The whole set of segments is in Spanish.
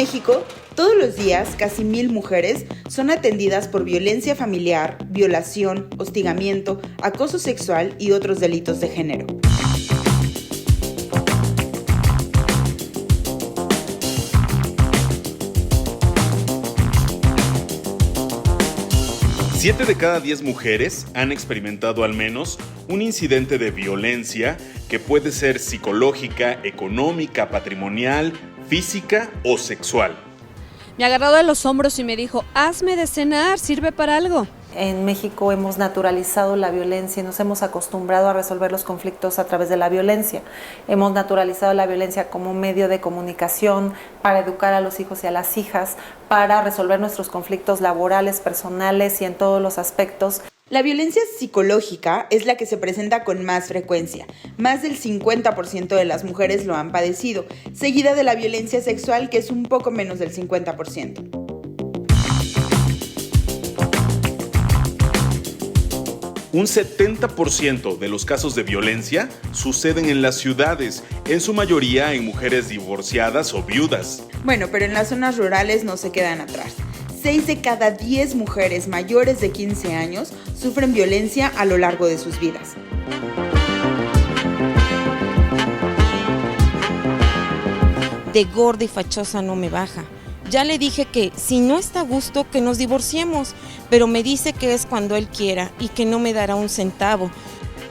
México, todos los días, casi 1,000 mujeres son atendidas por violencia familiar, violación, hostigamiento, acoso sexual y otros delitos de género. Siete de cada 10 mujeres han experimentado al menos un incidente de violencia que puede ser psicológica, económica, patrimonial, física o sexual. Me agarró de los hombros y me dijo, hazme de cenar, ¿sirve para algo? En México hemos naturalizado la violencia y nos hemos acostumbrado a resolver los conflictos a través de la violencia. Hemos naturalizado la violencia como medio de comunicación para educar a los hijos y a las hijas, para resolver nuestros conflictos laborales, personales y en todos los aspectos. La violencia psicológica es la que se presenta con más frecuencia. Más del 50% de las mujeres lo han padecido, seguida de la violencia sexual, que es un poco menos del 50%. Un 70% de los casos de violencia suceden en las ciudades, en su mayoría en mujeres divorciadas o viudas. Bueno, pero en las zonas rurales no se quedan atrás. 6 de cada 10 mujeres mayores de 15 años sufren violencia a lo largo de sus vidas. De gorda y fachosa no me baja. Ya le dije que si no está a gusto que nos divorciemos, pero me dice que es cuando él quiera y que no me dará un centavo.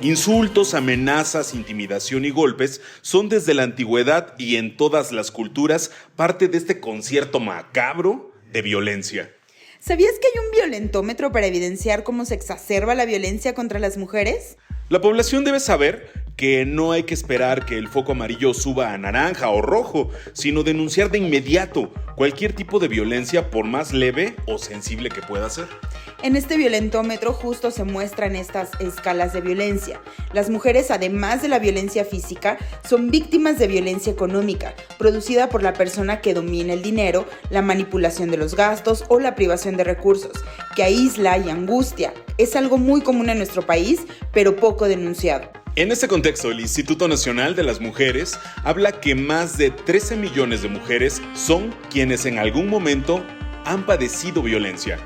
Insultos, amenazas, intimidación y golpes son desde la antigüedad y en todas las culturas parte de este concierto macabro de violencia. ¿Sabías que hay un violentómetro para evidenciar cómo se exacerba la violencia contra las mujeres? La población debe saber que no hay que esperar que el foco amarillo suba a naranja o rojo, sino denunciar de inmediato cualquier tipo de violencia, por más leve o sensible que pueda ser. En este violentómetro justo se muestran estas escalas de violencia. Las mujeres, además de la violencia física, son víctimas de violencia económica, producida por la persona que domina el dinero, la manipulación de los gastos o la privación de recursos, que aísla y angustia. Es algo muy común en nuestro país, pero poco denunciado. En este contexto, el Instituto Nacional de las Mujeres habla que más de 13 millones de mujeres son quienes en algún momento han padecido violencia.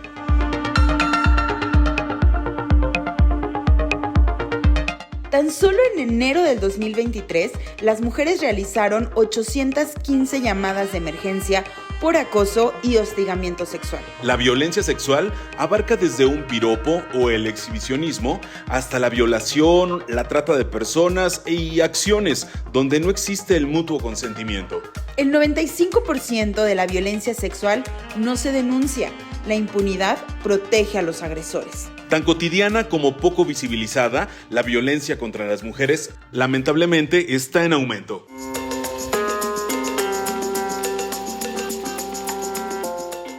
Tan solo en enero del 2023, las mujeres realizaron 815 llamadas de emergencia por acoso y hostigamiento sexual. La violencia sexual abarca desde un piropo o el exhibicionismo hasta la violación, la trata de personas y acciones donde no existe el mutuo consentimiento. El 95% de la violencia sexual no se denuncia. La impunidad protege a los agresores. Tan cotidiana como poco visibilizada, la violencia contra las mujeres lamentablemente está en aumento.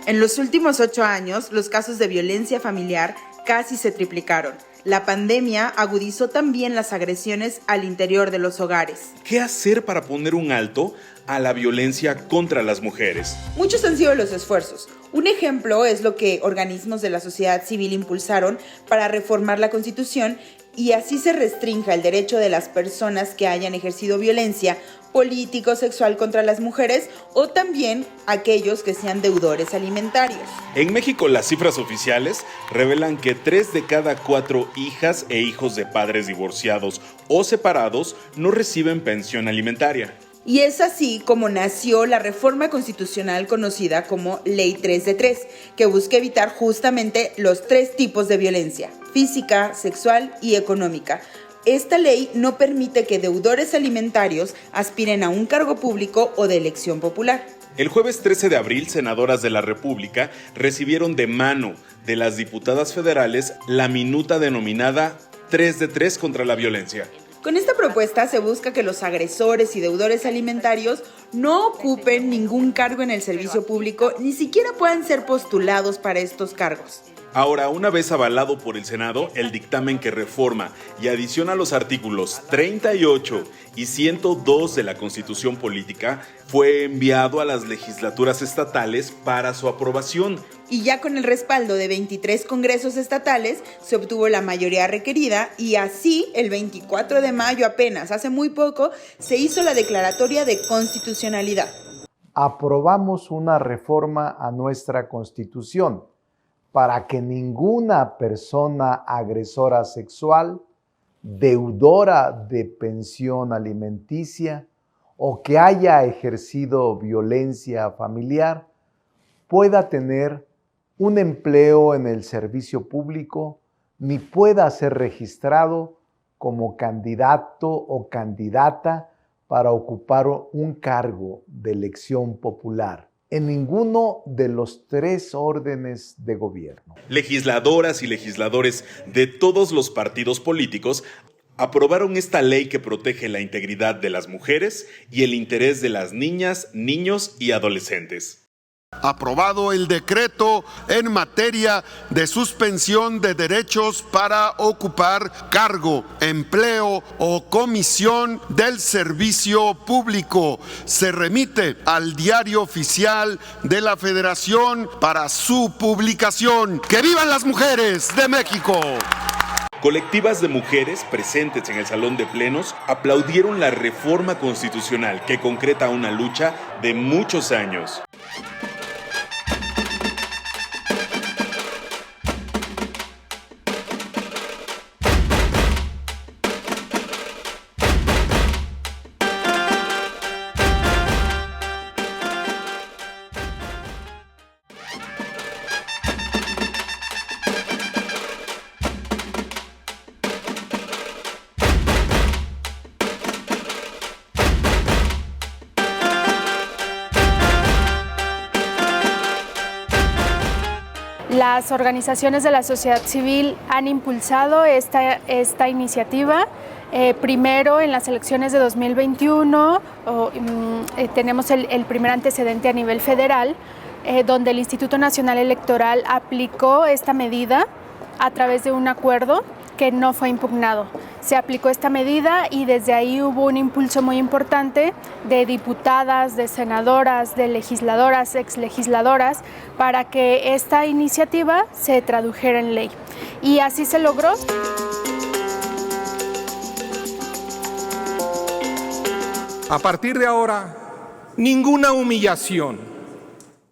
En los últimos 8 años, los casos de violencia familiar casi se triplicaron. La pandemia agudizó también las agresiones al interior de los hogares. ¿Qué hacer para poner un alto a la violencia contra las mujeres? Muchos han sido los esfuerzos. Un ejemplo es lo que organismos de la sociedad civil impulsaron para reformar la Constitución y así se restrinja el derecho de las personas que hayan ejercido violencia político sexual contra las mujeres o también aquellos que sean deudores alimentarios. En México, las cifras oficiales revelan que 3 de cada 4 hijas e hijos de padres divorciados o separados no reciben pensión alimentaria. Y es así como nació la reforma constitucional conocida como Ley 3 de 3, que busca evitar justamente los 3 tipos de violencia: física, sexual y económica. Esta ley no permite que deudores alimentarios aspiren a un cargo público o de elección popular. El jueves 13 de abril, senadoras de la República recibieron de mano de las diputadas federales la minuta denominada 3 de 3 contra la violencia. Con esta propuesta se busca que los agresores y deudores alimentarios no ocupen ningún cargo en el servicio público, ni siquiera puedan ser postulados para estos cargos. Ahora, una vez avalado por el Senado, el dictamen que reforma y adiciona los artículos 38 y 102 de la Constitución Política fue enviado a las legislaturas estatales para su aprobación. Y ya con el respaldo de 23 congresos estatales se obtuvo la mayoría requerida y así el 24 de mayo apenas hace muy poco se hizo la declaratoria de constitucionalidad. aprobamos una reforma a nuestra Constitución para que ninguna persona agresora sexual, deudora de pensión alimenticia o que haya ejercido violencia familiar pueda tener un empleo en el servicio público ni pueda ser registrado como candidato o candidata para ocupar un cargo de elección popular en ninguno de los 3 órdenes de gobierno. Legisladoras y legisladores de todos los partidos políticos aprobaron esta ley que protege la integridad de las mujeres y el interés de las niñas, niños y adolescentes. Aprobado el decreto en materia de suspensión de derechos para ocupar cargo, empleo o comisión del servicio público. Se remite al Diario Oficial de la Federación para su publicación. ¡Que vivan las mujeres de México! Colectivas de mujeres presentes en el Salón de Plenos aplaudieron la reforma constitucional que concreta una lucha de muchos años. Las organizaciones de la sociedad civil han impulsado esta iniciativa. Primero, en las elecciones de 2021, tenemos el primer antecedente a nivel federal, donde el Instituto Nacional Electoral aplicó esta medida a través de un acuerdo que no fue impugnado. Se aplicó esta medida y desde ahí hubo un impulso muy importante de diputadas, de senadoras, de legisladoras, exlegisladoras, para que esta iniciativa se tradujera en ley. Y así se logró. A partir de ahora, ninguna humillación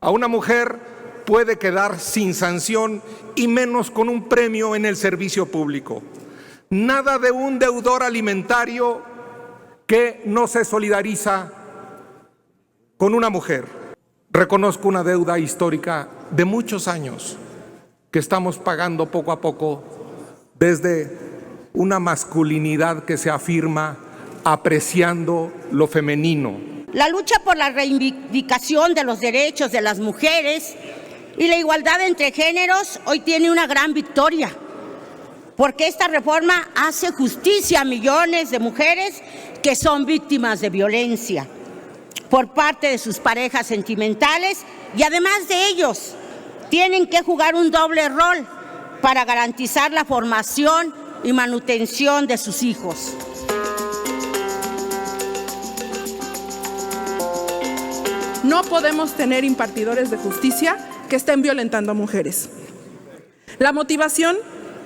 a una mujer puede quedar sin sanción y menos con un premio en el servicio público. Nada de un deudor alimentario que no se solidariza con una mujer. Reconozco una deuda histórica de muchos años que estamos pagando poco a poco desde una masculinidad que se afirma apreciando lo femenino. La lucha por la reivindicación de los derechos de las mujeres y la igualdad entre géneros hoy tiene una gran victoria, porque esta reforma hace justicia a millones de mujeres que son víctimas de violencia por parte de sus parejas sentimentales y además de ellos tienen que jugar un doble rol para garantizar la formación y manutención de sus hijos. No podemos tener impartidores de justicia que estén violentando a mujeres. La motivación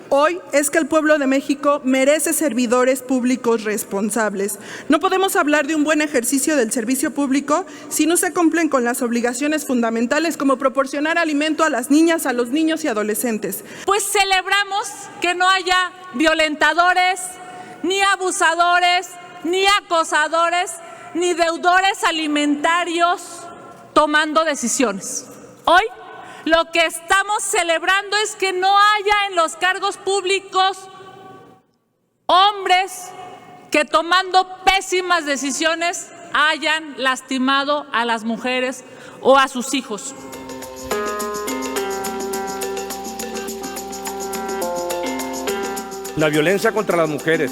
hoy es que el pueblo de México merece servidores públicos responsables. No podemos hablar de un buen ejercicio del servicio público si no se cumplen con las obligaciones fundamentales como proporcionar alimento a las niñas, a los niños y adolescentes. Pues celebramos que no haya violentadores, ni abusadores, ni acosadores, ni deudores alimentarios tomando decisiones. Hoy lo que estamos celebrando es que no haya en los cargos públicos hombres que tomando pésimas decisiones hayan lastimado a las mujeres o a sus hijos. La violencia contra las mujeres,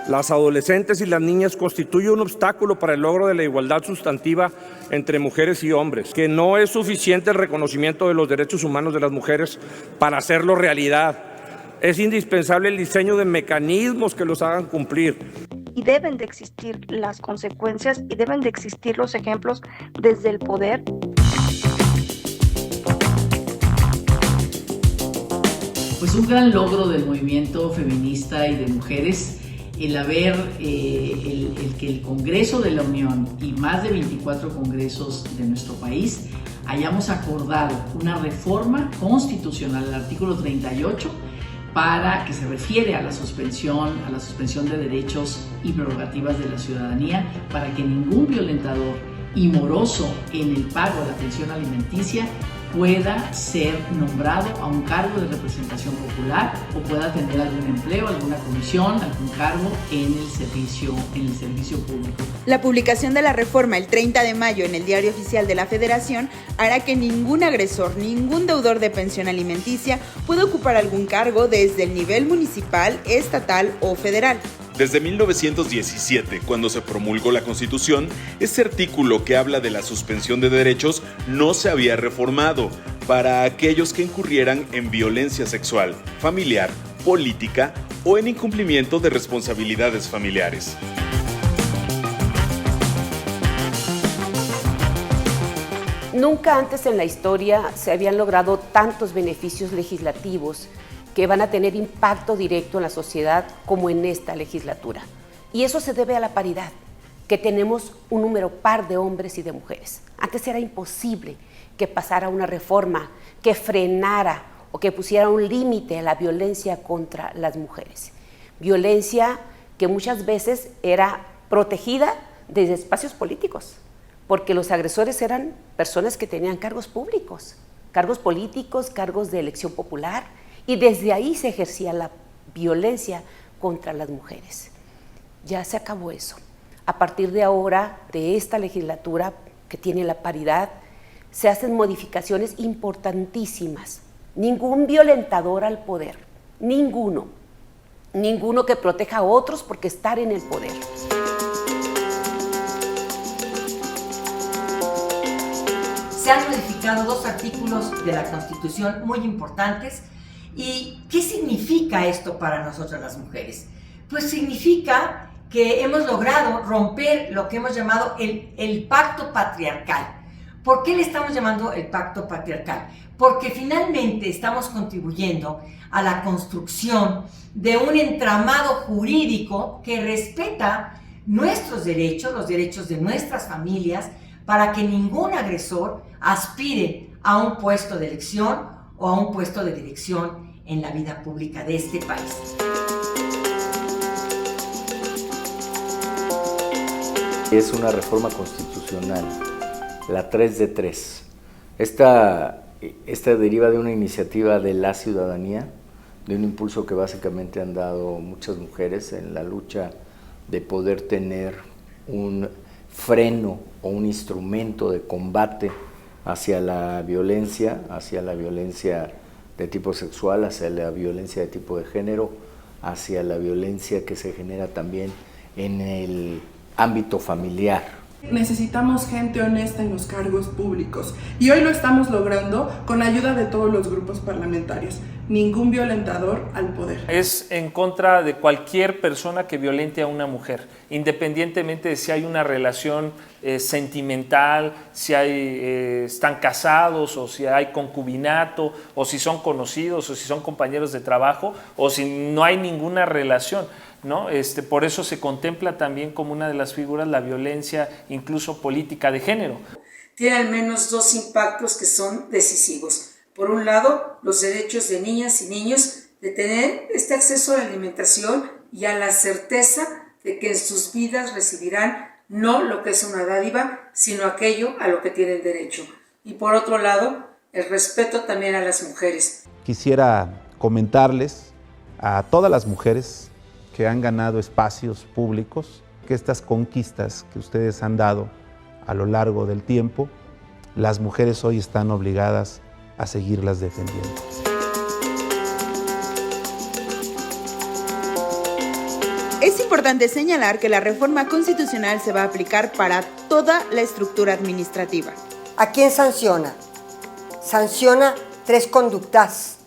las adolescentes y las niñas constituye un obstáculo para el logro de la igualdad sustantiva entre mujeres y hombres, que no es suficiente el reconocimiento de los derechos humanos de las mujeres para hacerlo realidad. Es indispensable el diseño de mecanismos que los hagan cumplir. Y deben de existir las consecuencias y deben de existir los ejemplos desde el poder. Pues un gran logro del movimiento feminista y de mujeres el haber, el que el Congreso de la Unión y más de 24 congresos de nuestro país hayamos acordado una reforma constitucional al artículo 38 para que se refiere a la suspensión de derechos y prerrogativas de la ciudadanía, para que ningún violentador y moroso en el pago de la pensión alimenticia pueda ser nombrado a un cargo de representación popular o pueda tener algún empleo, alguna comisión, algún cargo en el servicio público. La publicación de la reforma el 30 de mayo en el Diario Oficial de la Federación hará que ningún agresor, ningún deudor de pensión alimenticia pueda ocupar algún cargo desde el nivel municipal, estatal o federal. Desde 1917, cuando se promulgó la Constitución, ese artículo que habla de la suspensión de derechos no se había reformado para aquellos que incurrieran en violencia sexual, familiar, política o en incumplimiento de responsabilidades familiares. Nunca antes en la historia se habían logrado tantos beneficios legislativos que van a tener impacto directo en la sociedad como en esta legislatura. Y eso se debe a la paridad, que tenemos un número par de hombres y de mujeres. Antes era imposible que pasara una reforma que frenara o que pusiera un límite a la violencia contra las mujeres. Violencia que muchas veces era protegida desde espacios políticos, porque los agresores eran personas que tenían cargos públicos, cargos políticos, cargos de elección popular, y desde ahí se ejercía la violencia contra las mujeres. Ya se acabó eso. A partir de ahora, de esta legislatura que tiene la paridad, se hacen modificaciones importantísimas. Ningún violentador al poder, ninguno que proteja a otros porque estar en el poder. Se han modificado 2 artículos de la Constitución muy importantes. ¿Y qué significa esto para nosotras las mujeres? Pues significa que hemos logrado romper lo que hemos llamado el pacto patriarcal. ¿Por qué le estamos llamando el pacto patriarcal? Porque finalmente estamos contribuyendo a la construcción de un entramado jurídico que respeta nuestros derechos, los derechos de nuestras familias, para que ningún agresor aspire a un puesto de elección o a un puesto de dirección en la vida pública de este país. Es una reforma constitucional, la 3 de 3. Esta deriva de una iniciativa de la ciudadanía, de un impulso que básicamente han dado muchas mujeres en la lucha de poder tener un freno o un instrumento de combate hacia la violencia de tipo sexual, hacia la violencia de tipo de género, hacia la violencia que se genera también en el ámbito familiar. Necesitamos gente honesta en los cargos públicos y hoy lo estamos logrando con ayuda de todos los grupos parlamentarios. Ningún violentador al poder. Es en contra de cualquier persona que violente a una mujer, independientemente de si hay una relación sentimental, si están casados o si hay concubinato o si son conocidos o si son compañeros de trabajo o si no hay ninguna relación, ¿no? Por eso se contempla también como una de las figuras la violencia incluso política de género. Tiene al menos 2 impactos que son decisivos. Por un lado, los derechos de niñas y niños de tener este acceso a la alimentación y a la certeza de que en sus vidas recibirán no lo que es una dádiva, sino aquello a lo que tienen derecho. Y por otro lado, el respeto también a las mujeres. Quisiera comentarles a todas las mujeres que han ganado espacios públicos, que estas conquistas que ustedes han dado a lo largo del tiempo, las mujeres hoy están obligadas a seguirlas defendiendo. Es importante señalar que la reforma constitucional se va a aplicar para toda la estructura administrativa. ¿A quién sanciona? Sanciona 3 conductas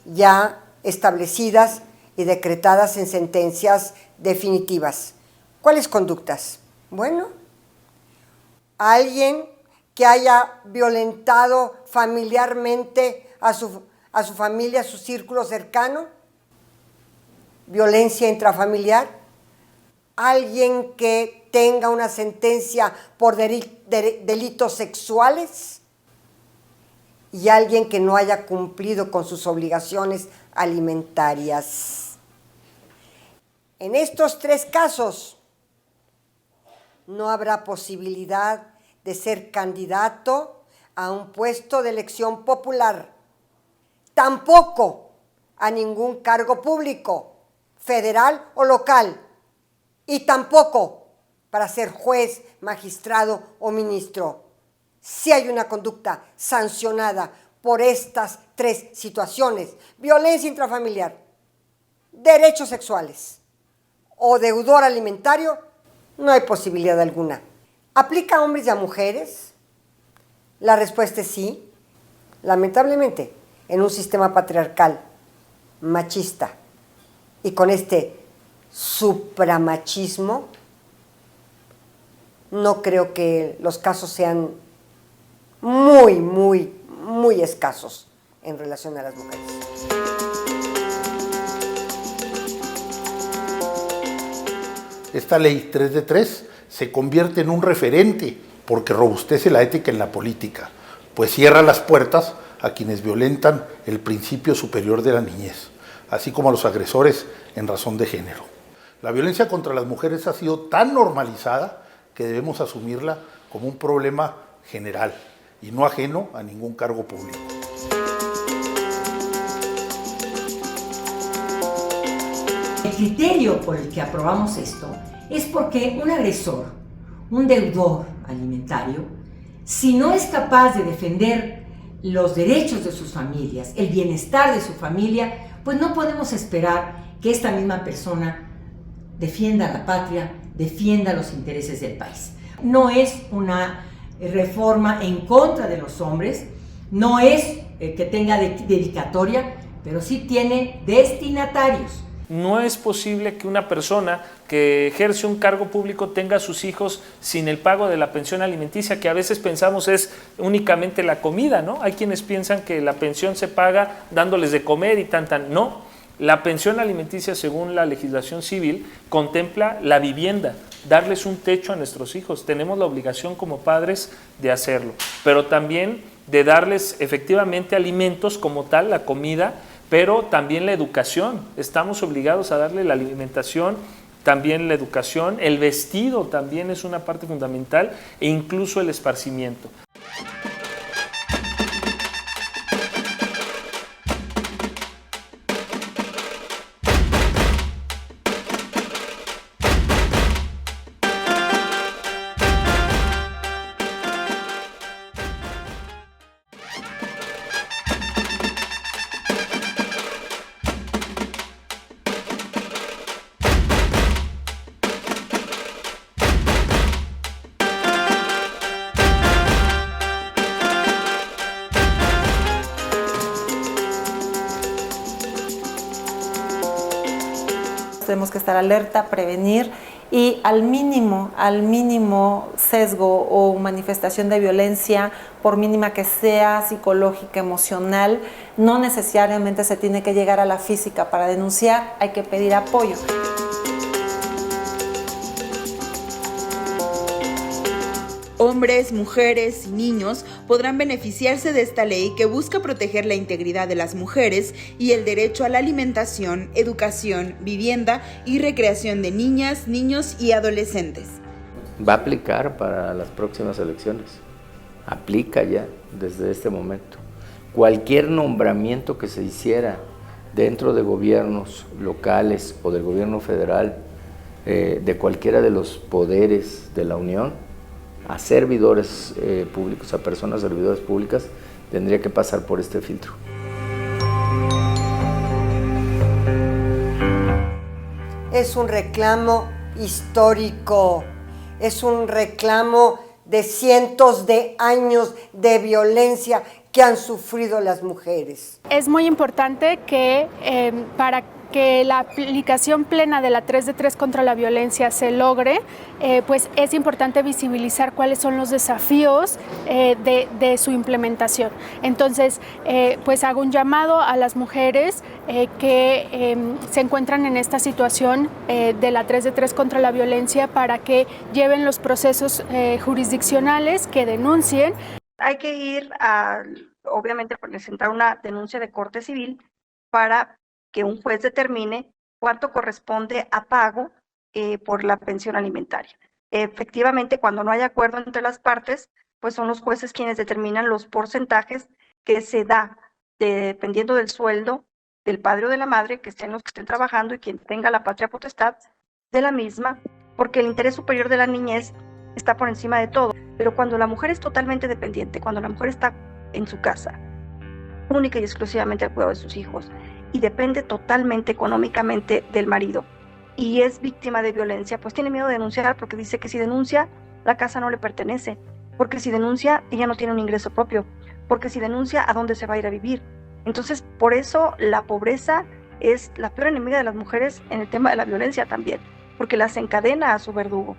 ya establecidas y decretadas en sentencias definitivas. ¿Cuáles conductas? Bueno, alguien que haya violentado familiarmente a su familia, a su círculo cercano, violencia intrafamiliar, alguien que tenga una sentencia por delitos sexuales y alguien que no haya cumplido con sus obligaciones alimentarias. En estos 3 casos no habrá posibilidad de ser candidato a un puesto de elección popular, tampoco a ningún cargo público, federal o local, y tampoco para ser juez, magistrado o ministro. Si hay una conducta sancionada por estas 3 situaciones, violencia intrafamiliar, derechos sexuales o deudor alimentario, no hay posibilidad alguna. ¿Aplica a hombres y a mujeres? La respuesta es sí. Lamentablemente, en un sistema patriarcal, machista, y con este supramachismo, no creo que los casos sean muy escasos en relación a las mujeres. Esta ley 3 de 3 se convierte en un referente porque robustece la ética en la política, pues cierra las puertas a quienes violentan el principio superior de la niñez, así como a los agresores en razón de género. La violencia contra las mujeres ha sido tan normalizada que debemos asumirla como un problema general y no ajeno a ningún cargo público. El criterio por el que aprobamos esto es porque un agresor, un deudor alimentario, si no es capaz de defender los derechos de sus familias, el bienestar de su familia, pues no podemos esperar que esta misma persona defienda a la patria, defienda los intereses del país. No es una reforma en contra de los hombres, no es que tenga dedicatoria, pero sí tiene destinatarios. No es posible que una persona que ejerce un cargo público tenga a sus hijos sin el pago de la pensión alimenticia, que a veces pensamos es únicamente la comida, ¿no? Hay quienes piensan que la pensión se paga dándoles de comer y tan. No, la pensión alimenticia, según la legislación civil, contempla la vivienda, darles un techo a nuestros hijos. Tenemos la obligación como padres de hacerlo, pero también de darles efectivamente alimentos como tal, la comida, pero también la educación. Estamos obligados a darle la alimentación, también la educación, el vestido también es una parte fundamental e incluso el esparcimiento. Tenemos que estar alerta, prevenir y al mínimo sesgo o manifestación de violencia, por mínima que sea, psicológica, emocional, no necesariamente se tiene que llegar a la física para denunciar, hay que pedir apoyo. Hombres, mujeres y niños podrán beneficiarse de esta ley que busca proteger la integridad de las mujeres y el derecho a la alimentación, educación, vivienda y recreación de niñas, niños y adolescentes. Va a aplicar para las próximas elecciones. Aplica ya desde este momento. Cualquier nombramiento que se hiciera dentro de gobiernos locales o del gobierno federal, de cualquiera de los poderes de la Unión, a servidores públicos, a personas servidoras públicas, tendría que pasar por este filtro. Es un reclamo histórico, es un reclamo de cientos de años de violencia que han sufrido las mujeres. Es muy importante que para que la aplicación plena de la 3 de 3 contra la violencia se logre, pues es importante visibilizar cuáles son los desafíos de su implementación. Entonces, pues hago un llamado a las mujeres que se encuentran en esta situación de la 3 de 3 contra la violencia para que lleven los procesos jurisdiccionales, que denuncien. Hay que ir a, obviamente, presentar una denuncia de corte civil para que un juez determine cuánto corresponde a pago por la pensión alimentaria. Efectivamente, cuando no hay acuerdo entre las partes, pues son los jueces quienes determinan los porcentajes que se da dependiendo del sueldo del padre o de la madre, que estén los que estén trabajando y quien tenga la patria potestad de la misma, porque el interés superior de la niñez está por encima de todo. Pero cuando la mujer es totalmente dependiente, cuando la mujer está en su casa, única y exclusivamente al cuidado de sus hijos, y depende totalmente económicamente del marido, y es víctima de violencia, pues tiene miedo de denunciar, porque dice que si denuncia, la casa no le pertenece, porque si denuncia, ella no tiene un ingreso propio, porque si denuncia, ¿a dónde se va a ir a vivir? Entonces, por eso la pobreza es la peor enemiga de las mujeres en el tema de la violencia también, porque las encadena a su verdugo.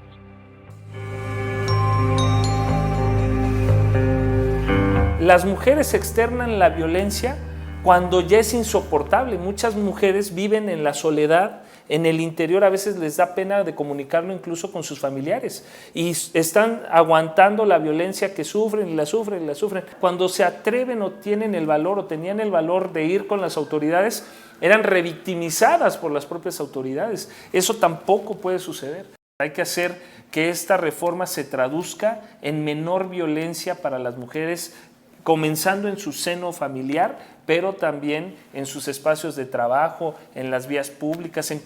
Las mujeres externan la violencia cuando ya es insoportable. Muchas mujeres viven en la soledad, en el interior, a veces les da pena de comunicarlo incluso con sus familiares y están aguantando la violencia que sufren y la sufren y la sufren. Cuando se atreven o tienen el valor o tenían el valor de ir con las autoridades, eran revictimizadas por las propias autoridades. Eso tampoco puede suceder. Hay que hacer que esta reforma se traduzca en menor violencia para las mujeres, comenzando en su seno familiar, pero también en sus espacios de trabajo, en las vías públicas, en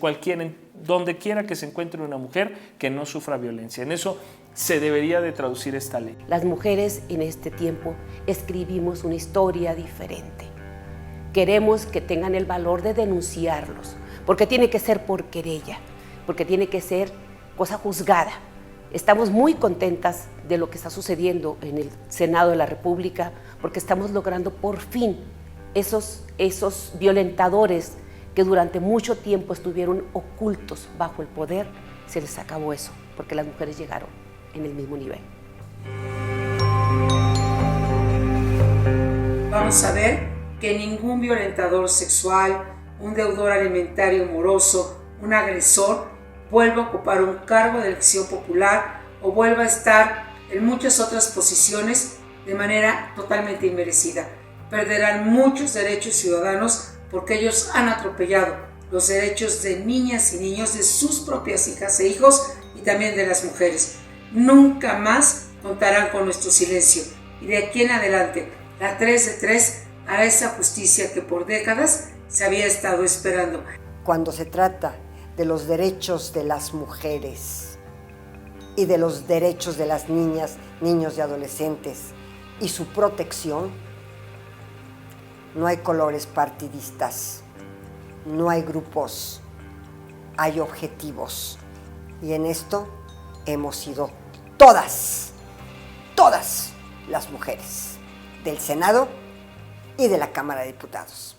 donde quiera que se encuentre una mujer que no sufra violencia. En eso se debería de traducir esta ley. Las mujeres en este tiempo escribimos una historia diferente. Queremos que tengan el valor de denunciarlos, porque tiene que ser por querella, porque tiene que ser cosa juzgada. Estamos muy contentas de lo que está sucediendo en el Senado de la República, porque estamos logrando por fin esos violentadores que durante mucho tiempo estuvieron ocultos bajo el poder, se les acabó eso, porque las mujeres llegaron en el mismo nivel. Vamos a ver que ningún violentador sexual, un deudor alimentario moroso, un agresor, vuelva a ocupar un cargo de elección popular o vuelva a estar en muchas otras posiciones de manera totalmente inmerecida. Perderán muchos derechos ciudadanos porque ellos han atropellado los derechos de niñas y niños, de sus propias hijas e hijos y también de las mujeres. Nunca más contarán con nuestro silencio y de aquí en adelante la 3 de 3 hará esa justicia que por décadas se había estado esperando. Cuando se trata de los derechos de las mujeres y de los derechos de las niñas, niños y adolescentes y su protección, no hay colores partidistas, no hay grupos, hay objetivos. Y en esto hemos sido todas las mujeres del Senado y de la Cámara de Diputados.